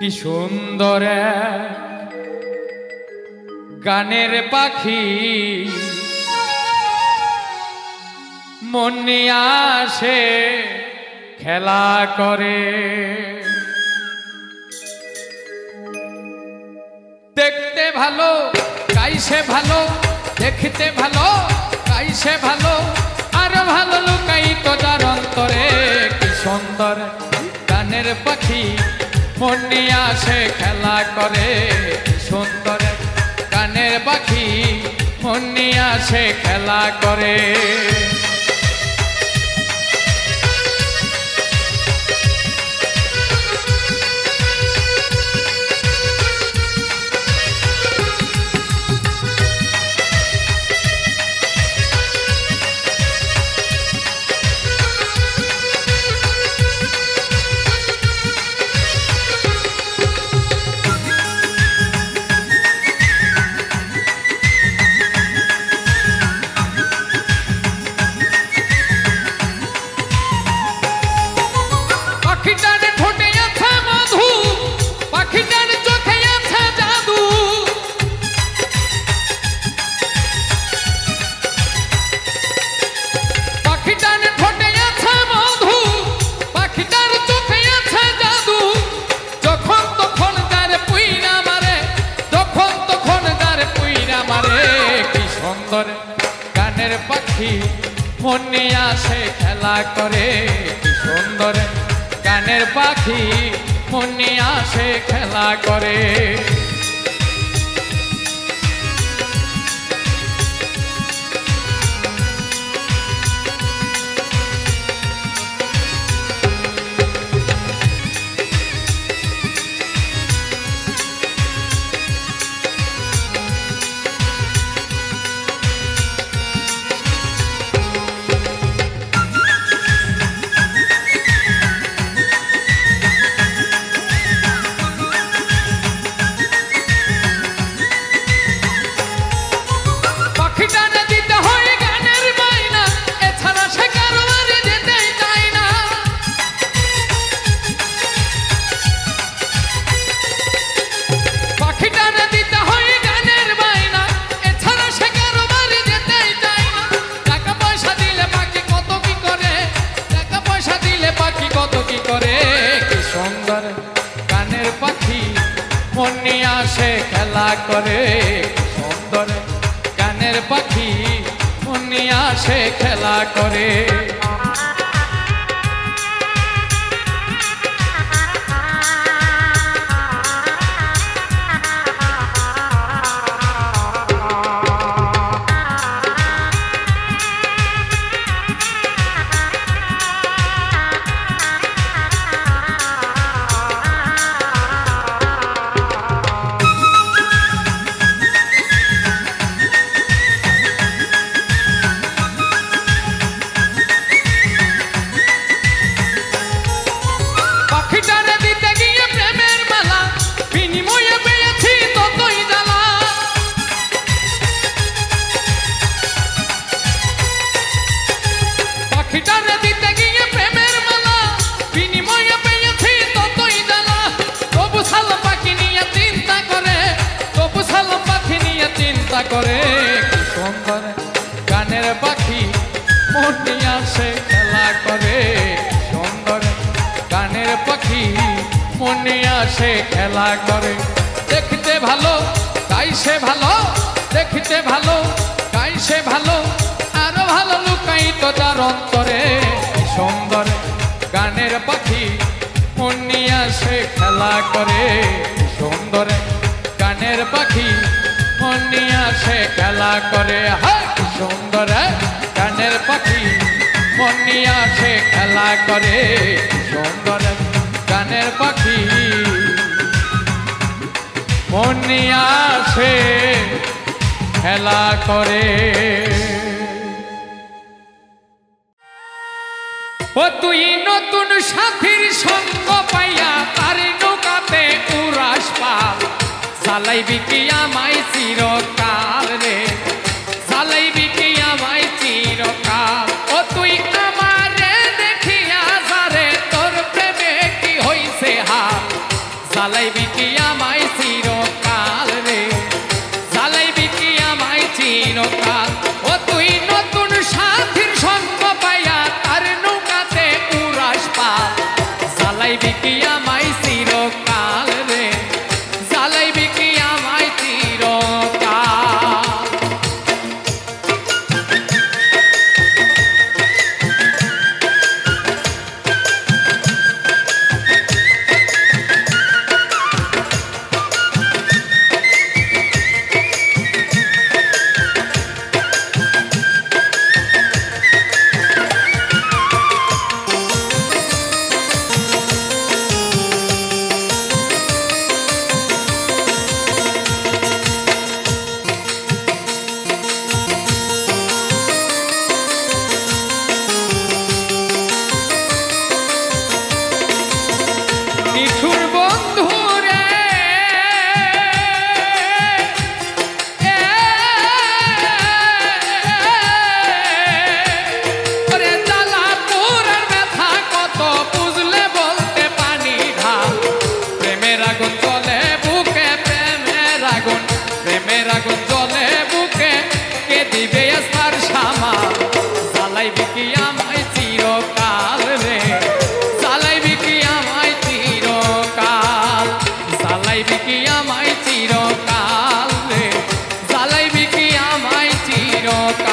কি সুন্দর গানের পাখি মন নিয়ে আসে খেলা করে দেখতে ভালো গাইছে ভালো দেখতে ভালো গাইছে ভালো আর ভালো লুকাই তো যার অন্তরে কি সুন্দর গানের পাখি মন নিয়ে আসে খেলা করে কি সুন্দর গানের পাখি মন নিয়ে আসে খেলা করে গানের পাখি মন নিয়ে আসে খেলা করে কি সুন্দর গানের পাখি মন নিয়ে আসে খেলা করে গানের পাখি মন নিয়ে আসে খেলা করে সুন্দর গানের পাখি মন নিয়ে আসে খেলা করে করে কি সুন্দর গানের পাখি মন নিয়ে আসে খেলা করে সুন্দর গানের পাখি মন নিয়ে আসে খেলা করে দেখতে ভালো গাইছে ভালো দেখতে ভালো গাইছে ভালো আরো ভালো লুকাই তো তার অন্তরে কি সুন্দর গানের পাখি মন নিয়ে আসে খেলা করে সুন্দর গানের পাখি মন নিয়ে আসে খেলা করে কি সুন্দর গানের পাখি মন নিয়ে আসে খেলা করে সুন্দর গানের পাখি মন নিয়ে আসে খেলা করে ও তুই নতুন সাথীর সঙ্গ পাইয়া তার নৌকাতে উড়াস পাল চালাইবি কি আমায় চিরকাল রে চালাইবি কি আমায় চিরকাল ও তুই আমারে দেখিয়া যারে তোর প্রেমে কি হইছে হাল জ্বালাইবি কি আমায় চিরকাল রে, জ্বালাইবি কি আমায় চিরকাল। ও তুই নতুন সাথীর সঙ্গ পাইয়া তার নৌকাতে উড়াস পাল, জ্বালাইবি কি আমায় চিরকাল রে, জ্বালাইবি কি আমায় চিরকাল। নিঠুর বন্ধু রে, ওরে জ্বালা পুরার ব্যথা কত বুঝলে বলতে পানি ঢাল। প্রেমের আগুন জ্বলে বুকে, প্রেমের আগুন, প্রেমের আগুন জ্বলে বুকে, কে দিবে তার সামাল। জ্বালাইবি কি আমায় চিরকাল রে, জ্বালাইবি কি আমায় চিরকাল, জ্বালাইবি কি আমায় চিরকাল রে, জ্বালাইবি কি আমায় চিরকাল।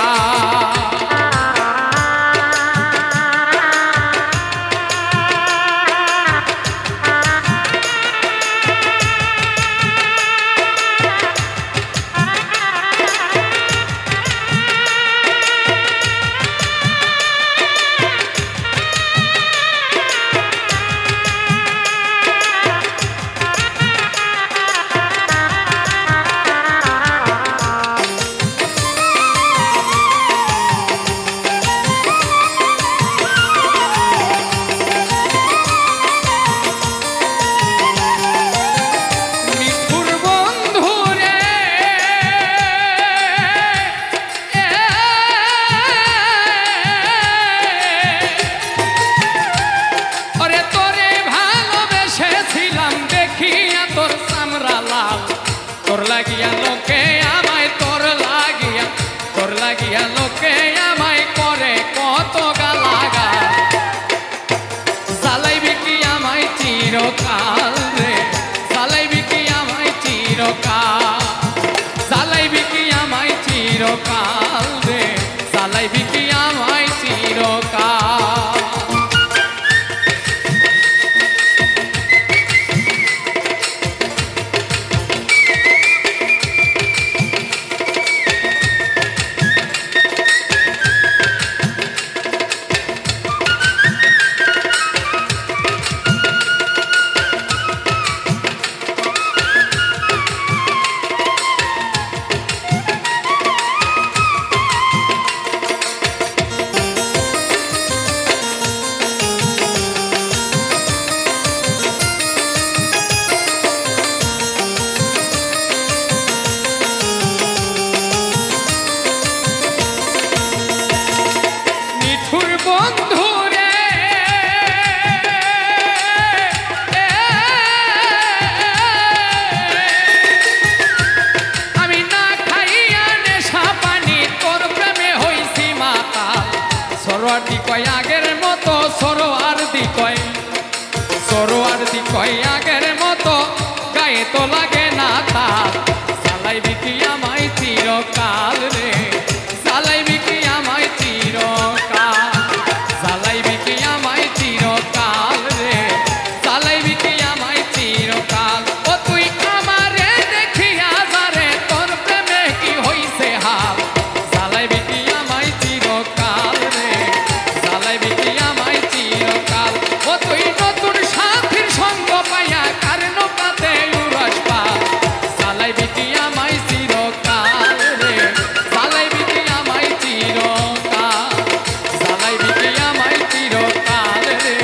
নিঠুর বন্ধু রে, ওরে তোরে ভালোবেসেছিলাম দেখিয়া তোর চামড়া লাল, তোর লাগিয়া লোকে আমায়, তোর লাগিয়া, তোর লাগিয়া লোকে আমায় করে কত গালাগাল। জ্বালাইবি কি আমায় চিরকাল রে, জ্বালাইবি কি আমায় চিরকাল, জ্বালাইবি কি আমায় চিরকাল রে, জ্বালাইবি কি আমায় চিরকাল। নিঠুর বন্ধু রে, আমি না খাইয়া নেশা পানি তোর প্রেমে হইছি মাতাল। সরোয়ার দি কয় আগের মতো, সরোয়ার দি কয়, সরোয়ার দি কয় আগের মতো, গায়ে তো লাগে না তাল। জ্বালাইবি কি আমায় চিরকাল রে, জ্বালাইবি কি আমায় চিরকাল, জ্বালাইবি কি আমায় চিরকাল রে, জ্বালাইবি কি আমায় চিরকাল। ও তুই আমারে দেখিয়া যারে তোর প্রেমে কি হইছে হাল, জ্বালাইবি কি আমায় চিরকাল রে, জ্বালাইবি কি আমায় চিরকাল। ও তুই নতুন সাথীর সঙ্গ পাইয়া কার নৌকাতে উড়াস পাল, জ্বালাইবি কি আমায় চিরকাল রে, জ্বালাইবি কি আমায় চিরকাল, জ্বালাইবি কি আমায় চিরকাল রে,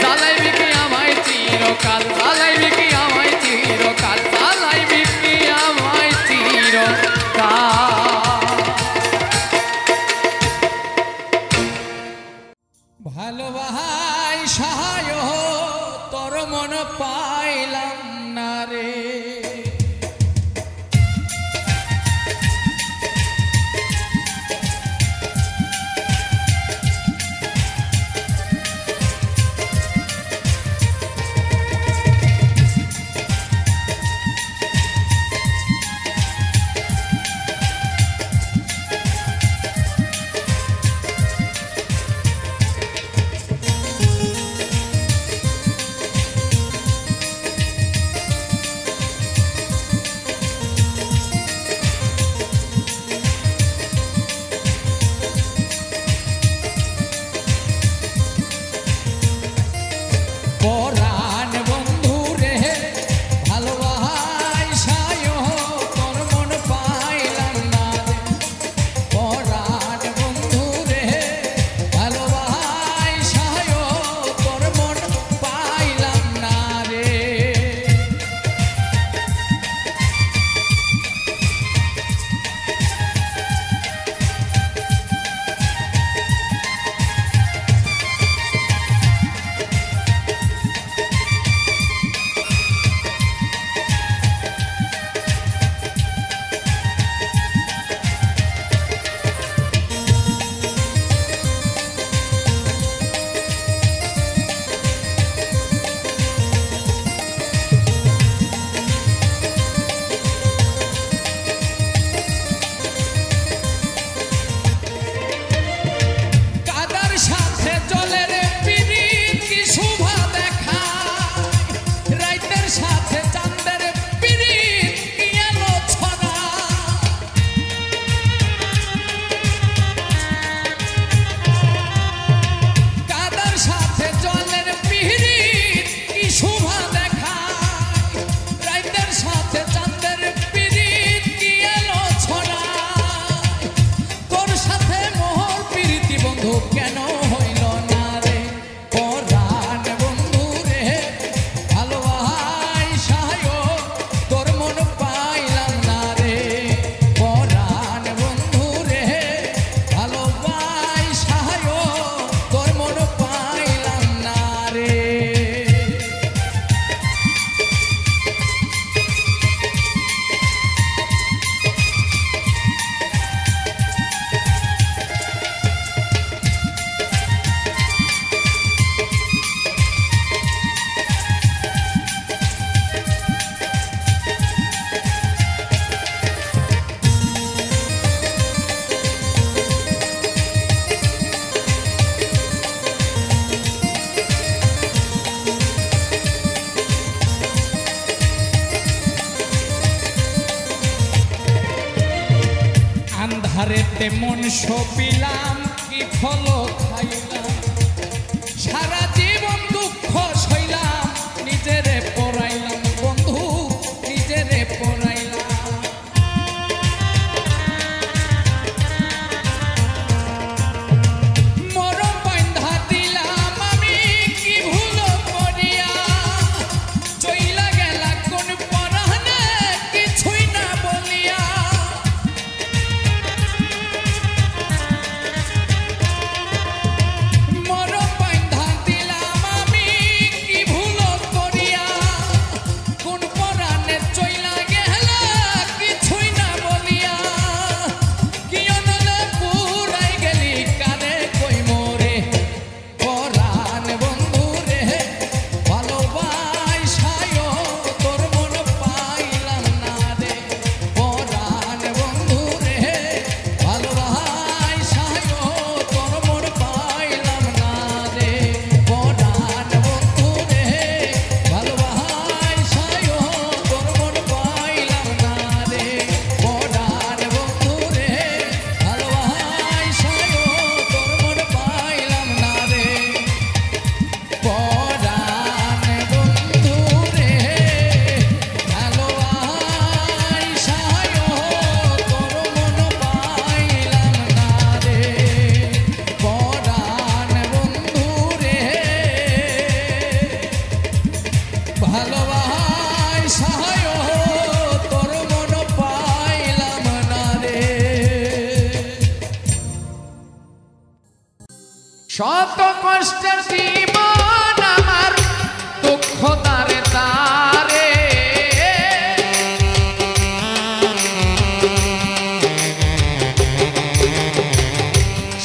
জ্বালাইবি কি আমায় চিরকাল, জ্বালাইবি কি আমায় চিরকাল, জ্বালাইবি কি আমায় চিরকাল। ভালোবাসায় তোর মন পাইলাম তেমন সপিলাম কি ফল খাইলাম সারা জীবন দুঃখ সইলাম নিজেরে পড়াইলাম বন্ধু নিজেরে পড়াইলাম মরম বান্ধা দিলাম আমি কি ভুল করিয়া চইলা গেলা কোন পরানে কিছুই না বলিয়া শত কষ্টের জীবন আমার দুঃখ তারে তারে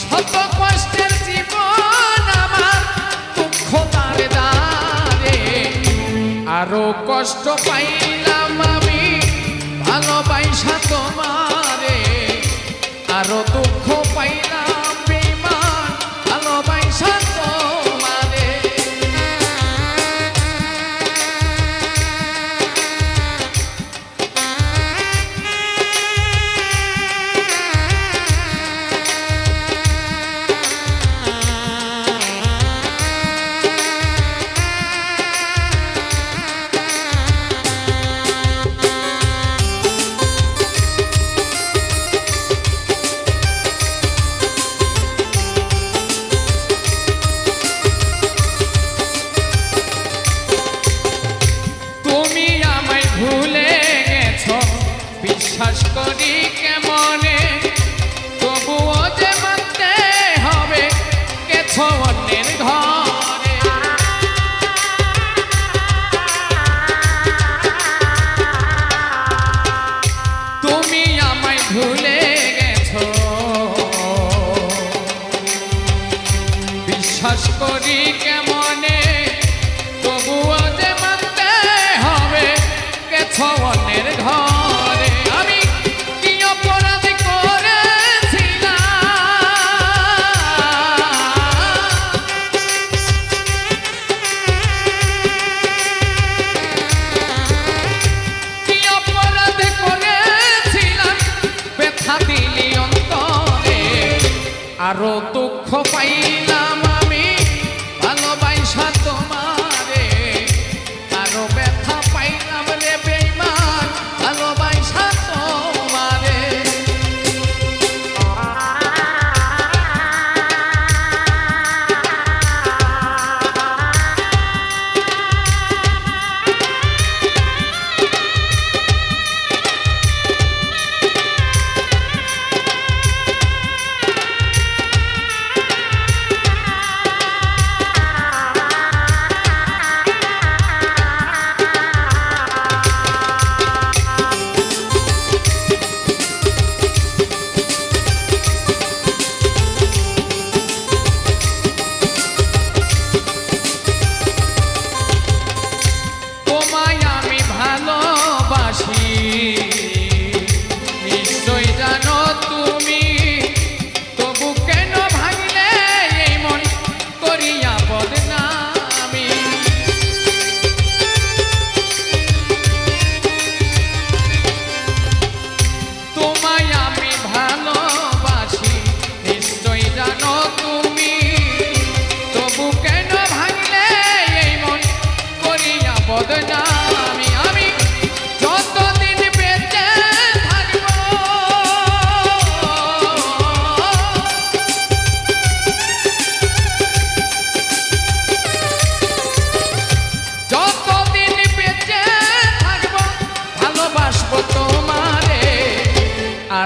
শত কষ্টের জীবন আমার দুঃখ তারে তারে আরো কষ্ট পাইলাম আমি ভালোবাসা তোমারে আরো দুঃখ পাইলাম বিশ্বাস করি কেমনে তবুও যে মানতে হবে গেছো অন্যের ঘরে তুমি আমায় ভুলে গেছো বিশ্বাস করি কেমনে তবুও যে মানতে হবে গেছো অন্যের ঘরে আরো দুঃখ পাইলাম আমি ভালোবাসা তোমারে আরো ব্যথা পাইলাম রে বেঈমান ভালোবাসা তোমারে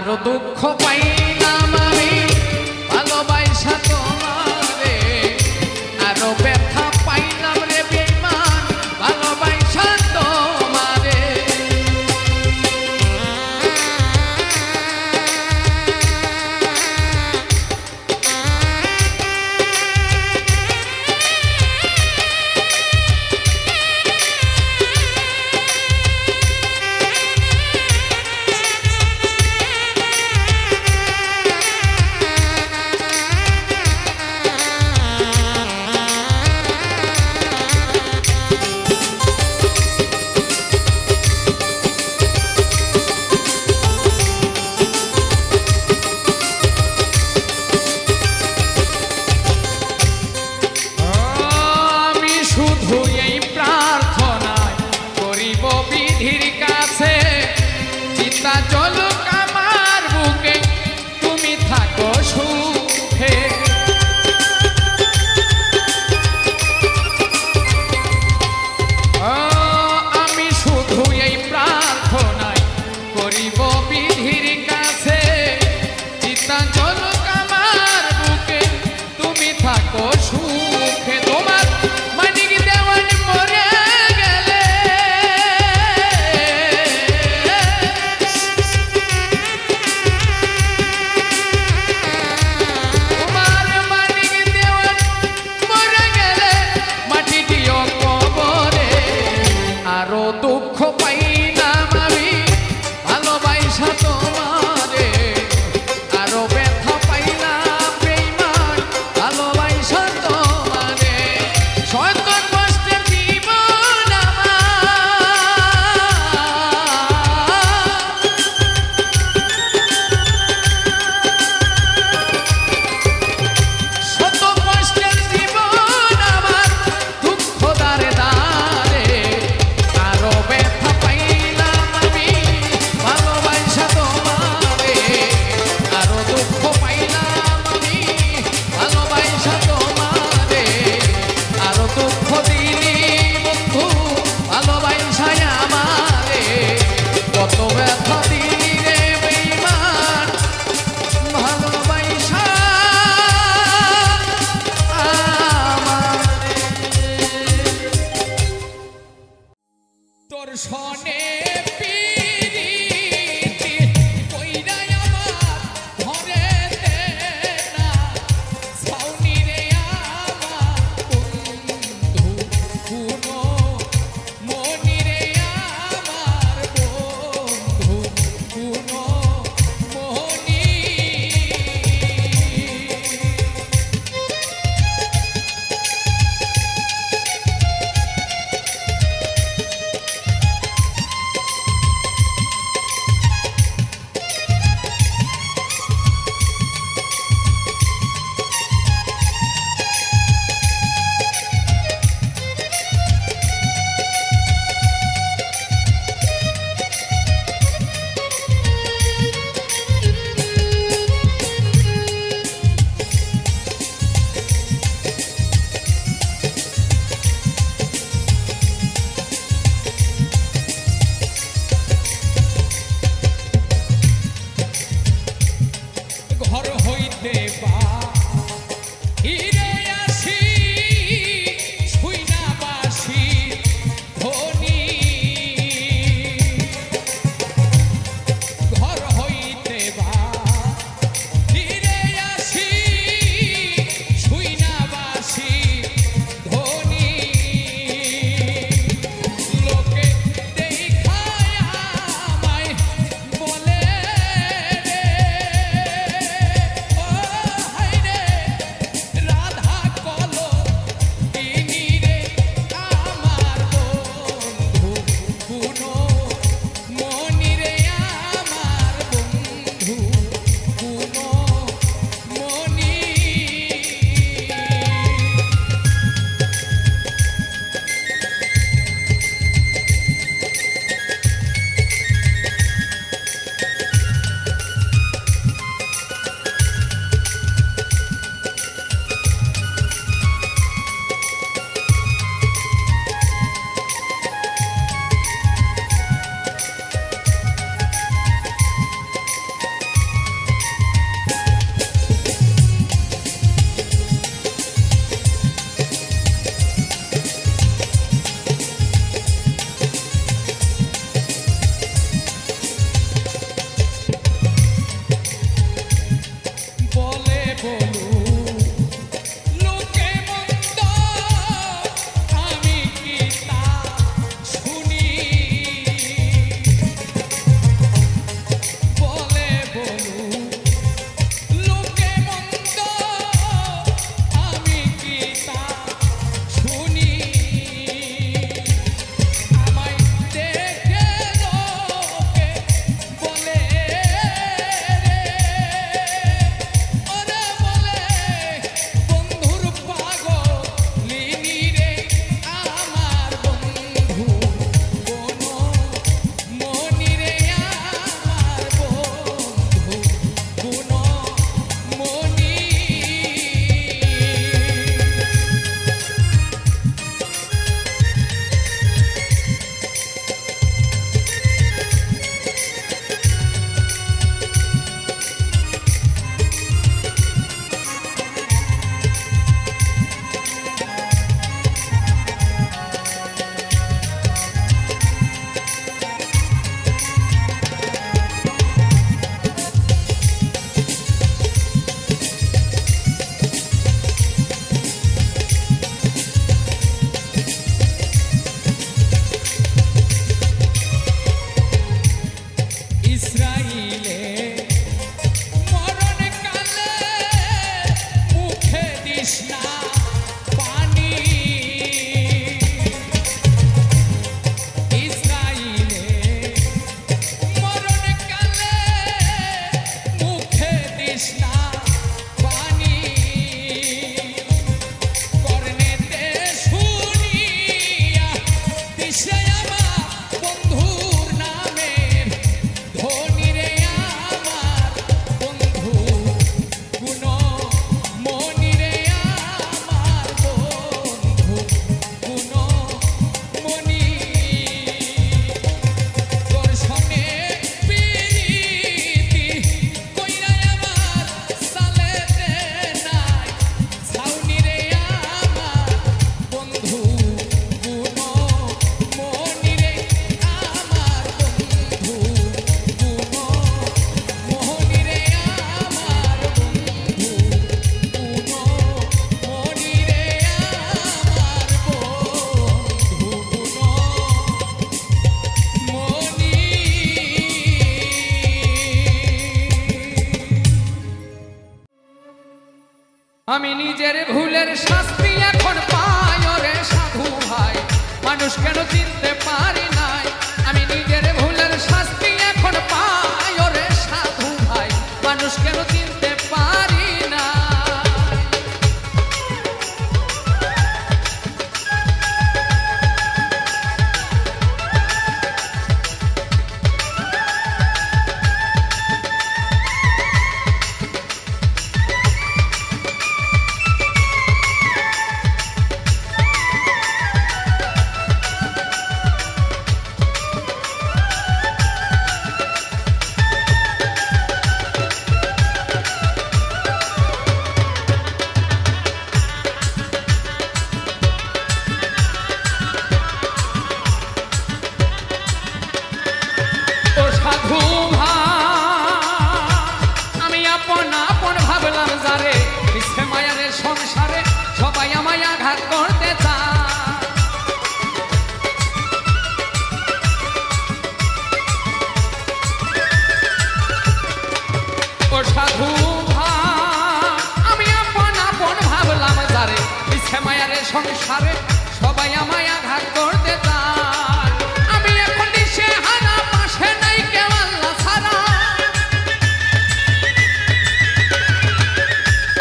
আরো দুঃখ পাইলাম আমি ভালোবাসা তোমারে, আরো ব্যথা পাইলাম রে বেঈমান ভালোবাসা তোমারে। আমি নিজের ভুলের শাস্তি এখন পাই ওরে সাধু ভাই, মানুষ কেন চিনতে পারি নাই। আমি নিজের ভুলের শাস্তি এখন পাই ওরে সাধু ভাই, মানুষ কেন চিনতে পারি না। আমি আপন আপন ভাবলাম যারে, মিছে মায়ারে সংসারে সবাই আমায় আঘাত করতে চায়। ও সাধু ভাই, আমি আপন আপন ভাবলাম যারে, মিছে মায়ারে সংসারে সবাই আমায় আঘাত করতে চায়। আমি এখন দিশে হারা, পাশে নাই কেউ আল্লাহ ছাড়া।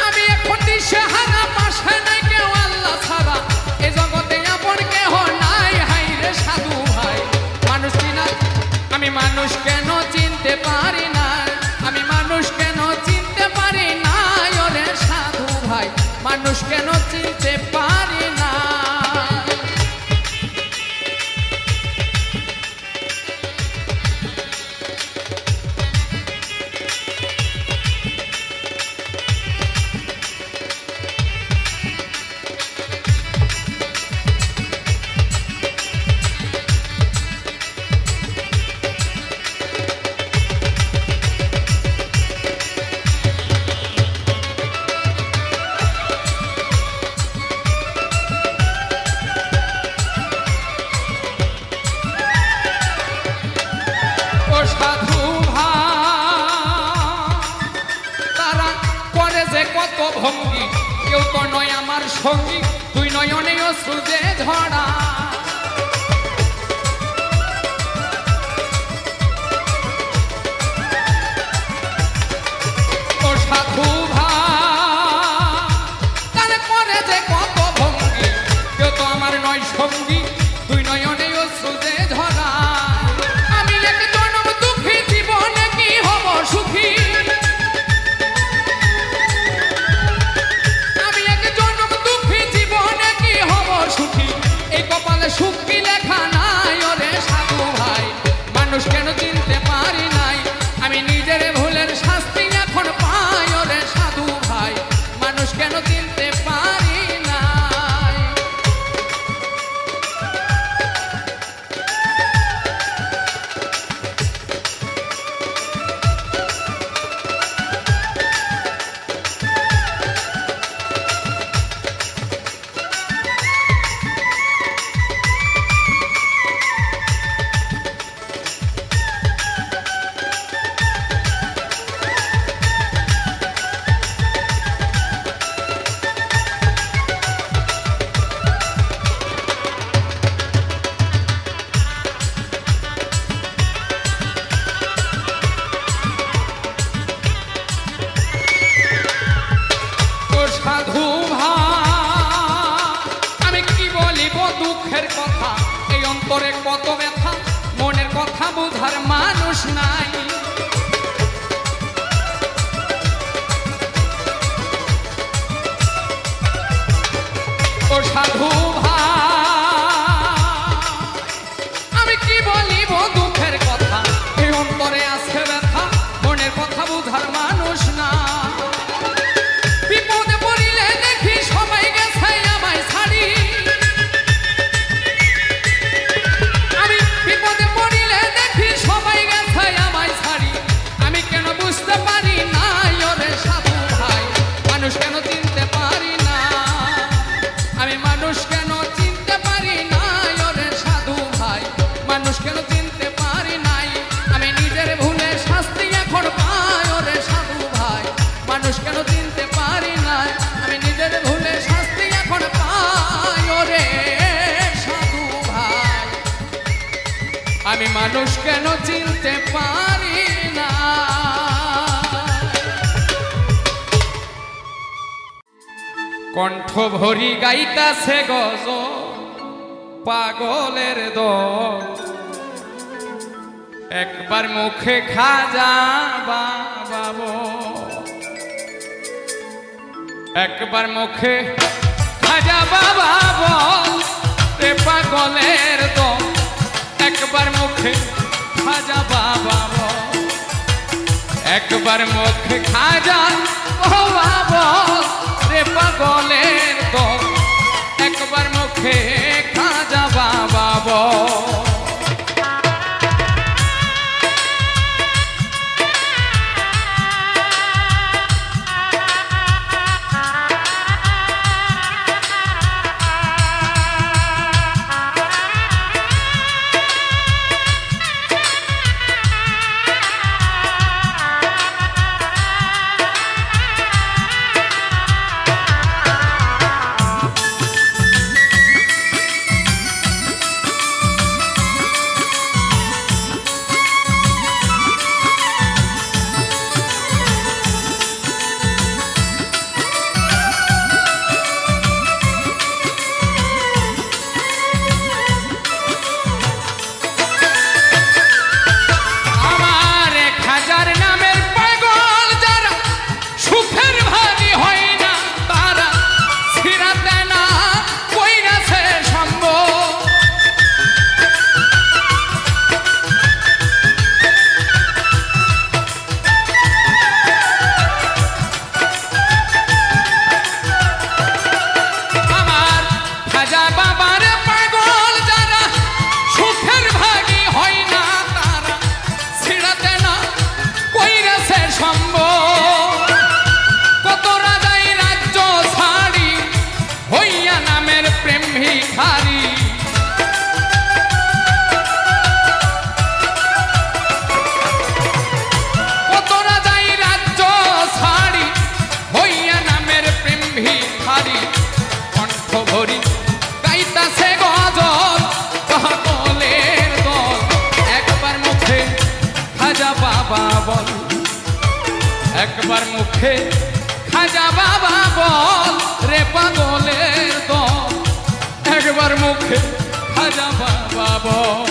আমি এখন দিশে হারা, পাশে নাই কেউ আল্লাহ ছাড়া। এ জগতে আপন কেহ নাই, হাই রে সাধু ভাই মানুষ চিনা। আমি মানুষ কেন চিনতে পারি না, আমি মানুষ কেন চিনতে পারি না ওরে সাধু ভাই, মানুষ কেন চিনতে পারি না। কত ভঙ্গি, কেউ তো নয় আমার সঙ্গী, তুই নয়নে অশ্রু যে ঝরা। ও সাধু ভাই, তার করে যে কত ভঙ্গি, কেউ তো আমার নয় সঙ্গী, তুই নয়নে অশ্রু যে ঝরা। আমি এক জনম দুঃখী, জীবনে কি হব সুখী। সুখ কি লেখা নাই ওরে সাধু ভাই, মানুষ কেন চিনতে পারি নাই। আমি নিজের ভুলের শাস্তি এখন পাই ওরে সাধু ভাই, মানুষ কেন চিনতে পারি নাই। সাধু ভাই, আমি কি বলিব দুঃখের কথা, এই অন্তরে কত ব্যথা, মনের কথা বুঝার মানুষ নাই। ও সাধু ভাই, আমি কি বলিব দুঃখের কথা, এই অন্তরে আছে ব্যথা, মনের কথা বুঝার মানুষ না। বিপদে পড়িলে দেখি সবাই গেছে আমায় ছাড়ি, আমি বিপদে পড়িলে দেখি সবাই গেছে আমায় আমি মানুষ কেন চিনতে পারি না। কণ্ঠ ভরি গাইতাছে গজল পাগলের দল, একবার মুখে খাজা বাবা বল, একবার মুখে খাজা বাবা বল রে পাগলের দল, একবার মুখে খাজা বাবা বল, একবার মুখে খাজা বাবা বল রে পাগলের দল, একবার মুখে খাজা বাবা বল। একবার মুখে খাজা বাবা বল রে পাগলের দল, একবার মুখে খাজা বাবা বল।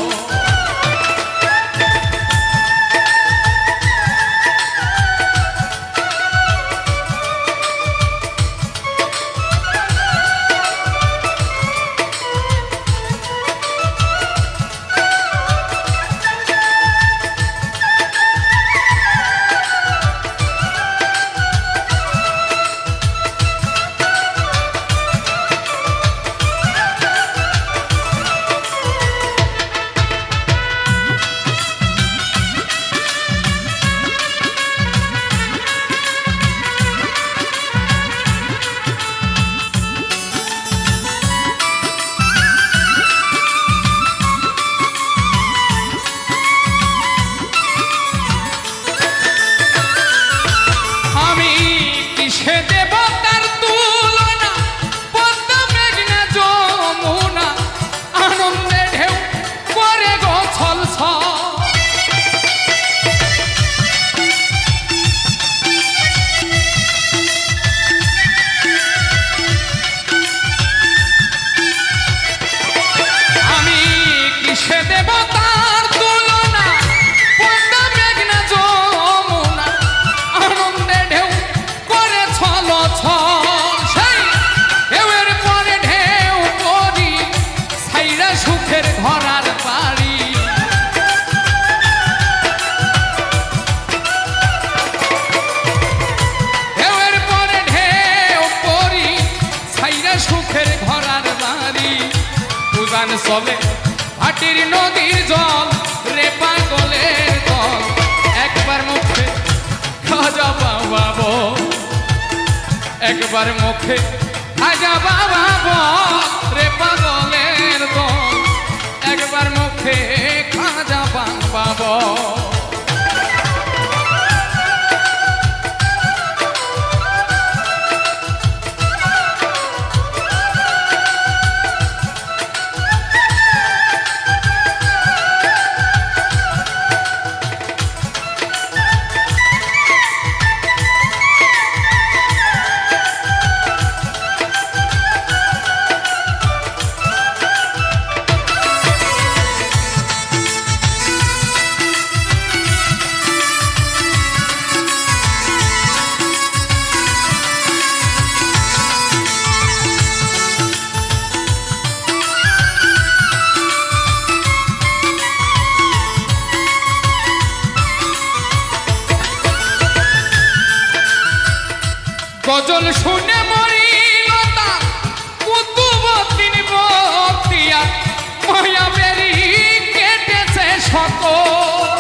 চলে হাটির নদীর জল রে পাগলের দল, একবার মুখে খাজা বাবা বল, একবার মুখে খাজা বাবা বল রে পাগলের দল, একবার মুখে খাজা বাবা বল। গজল শুনে মরিলতা কুতুবুদ্দিন বখতিয়ার মায়া বেরি কেটেছে সকল।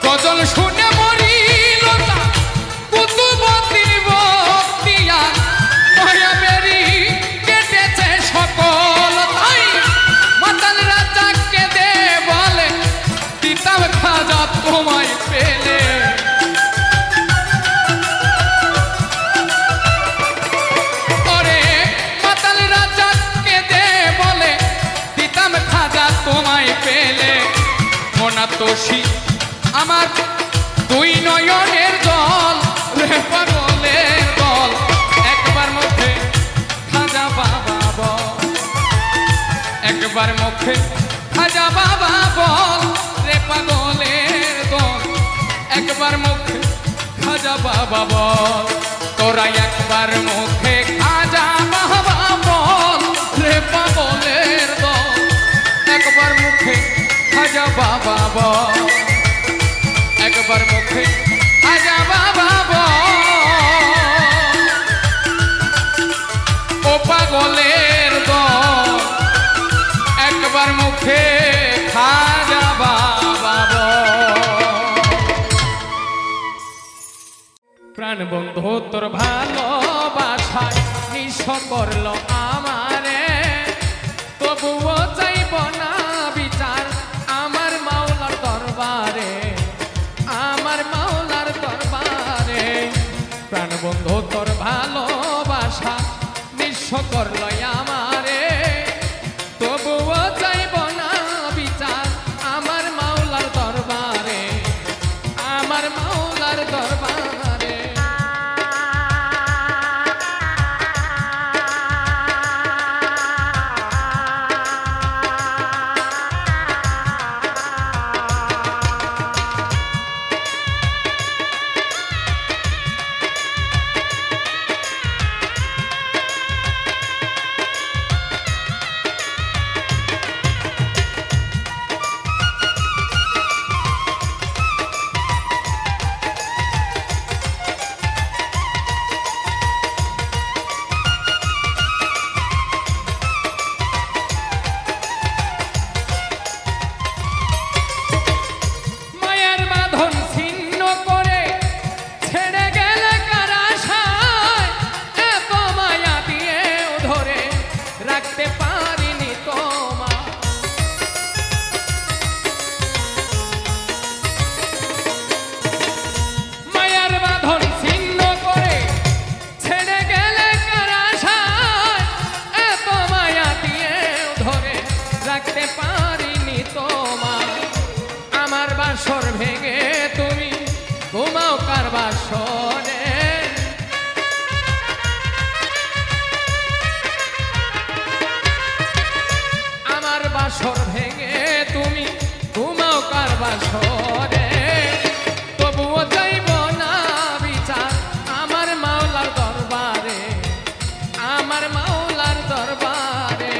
গজল শুনে মরিলতা কুতুবুদ্দিন বখতিয়ার মায়া বেরি কেটেছে সকল। তাই মাতাল রাজাকে দে বলে দিতাম খাজা তোমায় পেলে। ওরে মাতাল রাজাকে দে বলে দিতাম খাজা তোমায় পেলে। মোনাতোষী আমার দুই নয়নের জল রে পাগলের দল একবার মুখে খাজা বাবা বল। একবার মুখে খাজা বাবা বল রে পাগলের দল একবার মুখে খাজা বাবা বল। তোরা একবার মুখে খাজা বাবা বল রে পাগলের দল একবার মুখে খাজা বাবা বল। একবার মুখে খাজা বাবা বল ও পাগলের দল একবার মুখে খাজা বাবা বল। প্রাণ বন্ধু তোর ভালোবাসায় নিঃস্ব করলো আমারে তবুও চাইব না বিচার আমার মাওলার দরবারে আমার মাওলার দরবারে। প্রাণ বন্ধু তোর ভালোবাসা নিঃস্ব করলো আমারে তবুও চাইব না বিচার আমার মাওলার দরবারে আমার মাওলার দরবারে। আমার বাসর ভেঙে তুমি ঘুমাও কার বাসরে তবুও যাইব না বিচার আমার মাওলার দরবারে আমার মাওলার দরবারে।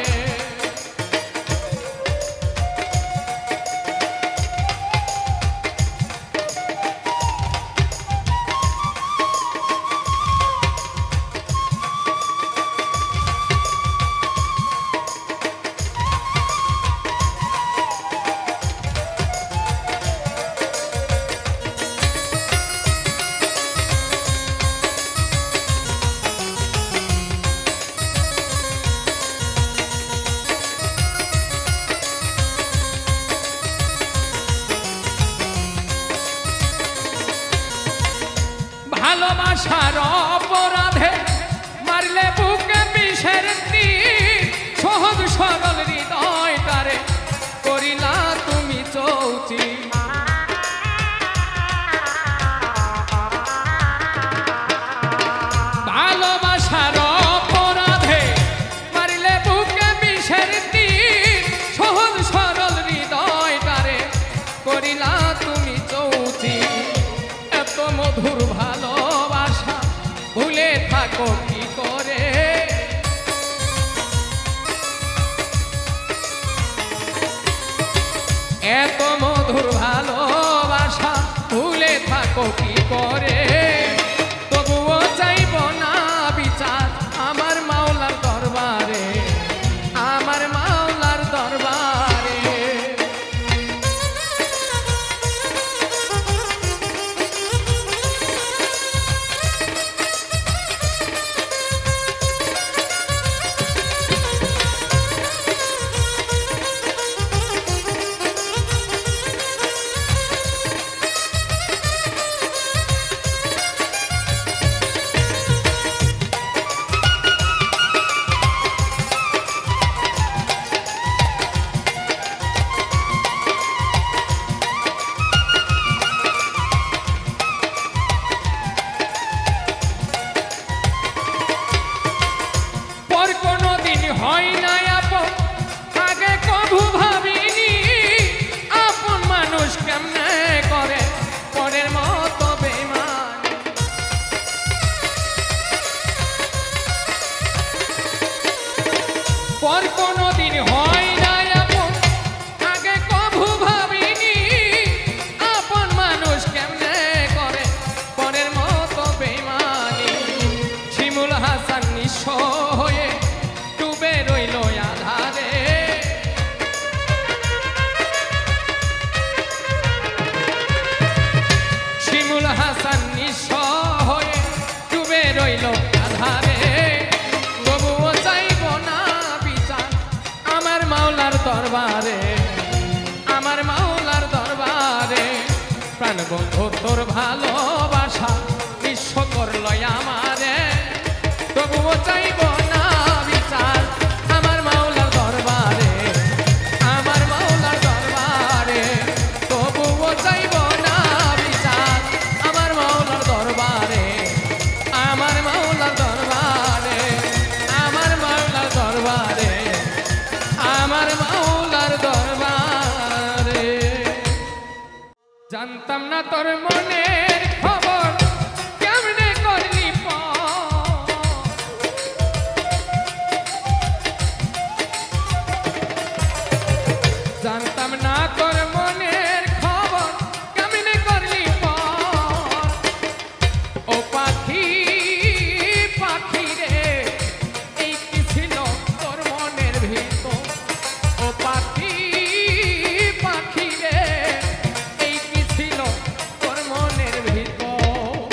ভালোবাসার অপরাধে মারলে বুকে বিষের তীর সহজ সরল হৃদয়টারে করিলা তুমি চৌচি। ভালোবাসার অপরাধে মারলে বুকে বিষের তীর সহজ সরল হৃদয়টারে করিলা তুমি চৌচি। এত মধুর ভালোবাসা ভুলে থাকো কি করে থাকবো কি করে, তবুও চাইব না বিচার আমার মাওলার দরবারে, আমার মাওলার দরবারে। হয় না আপন, আগে কভু ভাবিনি আপন মানুষ কেমনে করে পরের মতো বেঈমান। পর কোনদিন হয় না আপন, আগে কভু ভাবিনি আপন মানুষ কেমনে করে পরের মতো বেঈমানি। শিমুল হাসান নিঃস্ব হয়ে রইল আধারে, শিমুল হাসান নিঃস্ব হয়ে ডুবে রইল আধারে, তবুও চাইব না বিচার আমার মাওলার দরবারে, আমার মাওলার দরবারে। প্রাণবন্ধু তোর ভালোবাসা নিঃস্ব করল আমারে, তবুও চাইব না বিচার আমার মাওলার দরবারে, আমার মাওলার দরবারে। তবুও চাইব না বিচার আমার মাওলার দরবারে, আমার মাওলার দরবারে, আমার মাওলার দরবারে, আমার মাওলার দরবারে। জানতাম না তোর মনের খবর কেমনে করলি জানতাম না তোর মনের খবর কেমনে করলি ও পাখি, পাখি রে এই কি ছিল তোর মনের ভিতর, ও পাখি, পাখি রে এই কি ছিল তোর মনের ভিতর।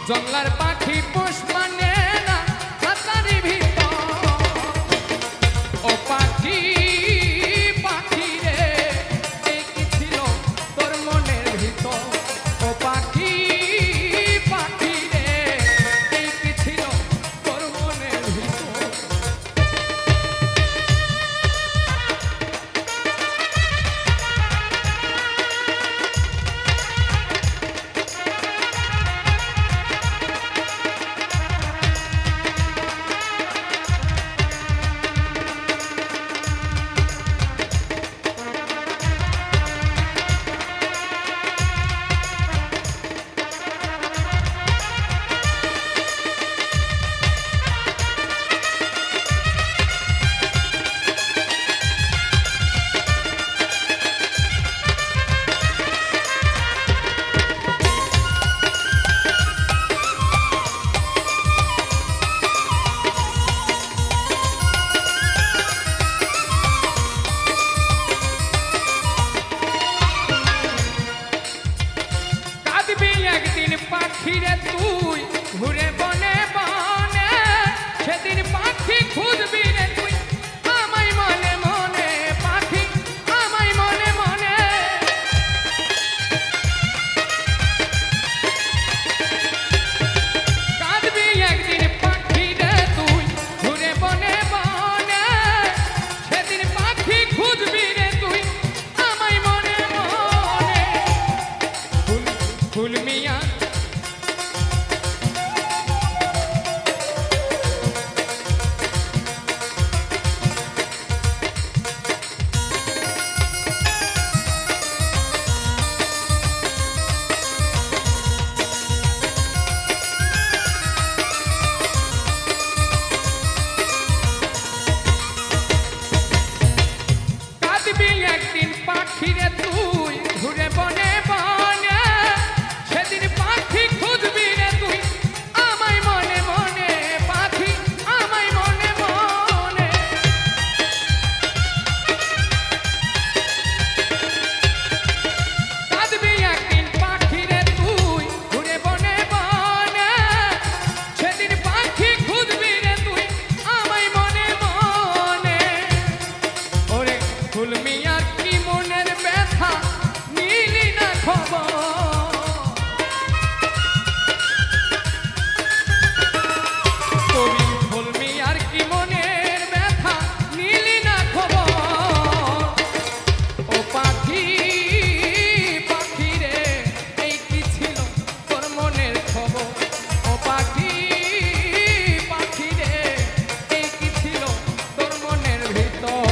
জংলার পাখি পোষ মানে না হাতারি ভিতর ও পাখি পাখি রে এই কি ছিল তোর মনের ভিতর ও পাখি পাখি রে এই কি ছিল তোর মনের ভিতর পাখিরে তুই ঘুরে বনে বনে সেদিন পাখি খুঁজবি রে তুই আমায় মনে মনে পাখি আমায় মনে মনে কাঁদবি একদিন পাখিরে তুই ঘুরে বনে বনে সেদিন পাখি খুঁজবি রে তুই আমায় মনে মনে ফুল মিয়া একদিন পাখিরে তুই ঘুরে বনে বনে সেদিন পাখি খুঁজবি রে তুই আমায় মনে মনে পাখি আমায় মনে মনে কাঁদবি একদিন পাখিরে তুই ঘুরে বনে বনে সেদিন পাখি খুঁজবি রে তুই আমায় মনে মনে ওরে ফুল মিয়া মনের ব্যথা নিলি না খবর কবি ফুলমি আর কি মনের ব্যথা নিলি না খবর ও পাখি পাখি রে এই কি ছিল তোর মনের খবর ও পাখি পাখি রে এই কি ছিল তোর মনের ভিতর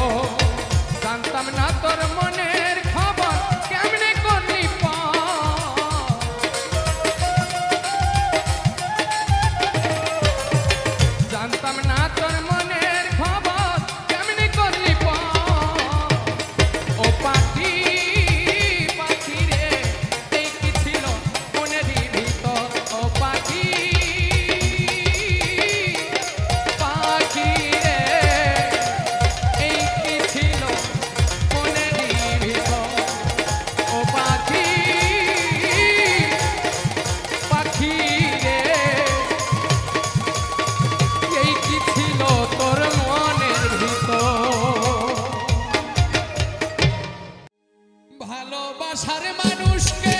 জানতাম না তোর মনের খবর কেমনে করলি জানতাম না তোর মনের খবর কেমনে করলি ও পাখি পাখি রে এই কি ছিল মনের ভিতর ও পাখি পাখি রে এই কি ছিল ও পাখি পাখি রে এই কি ছিল তোর মনের ভিতর ভালোবাসার মানুষকে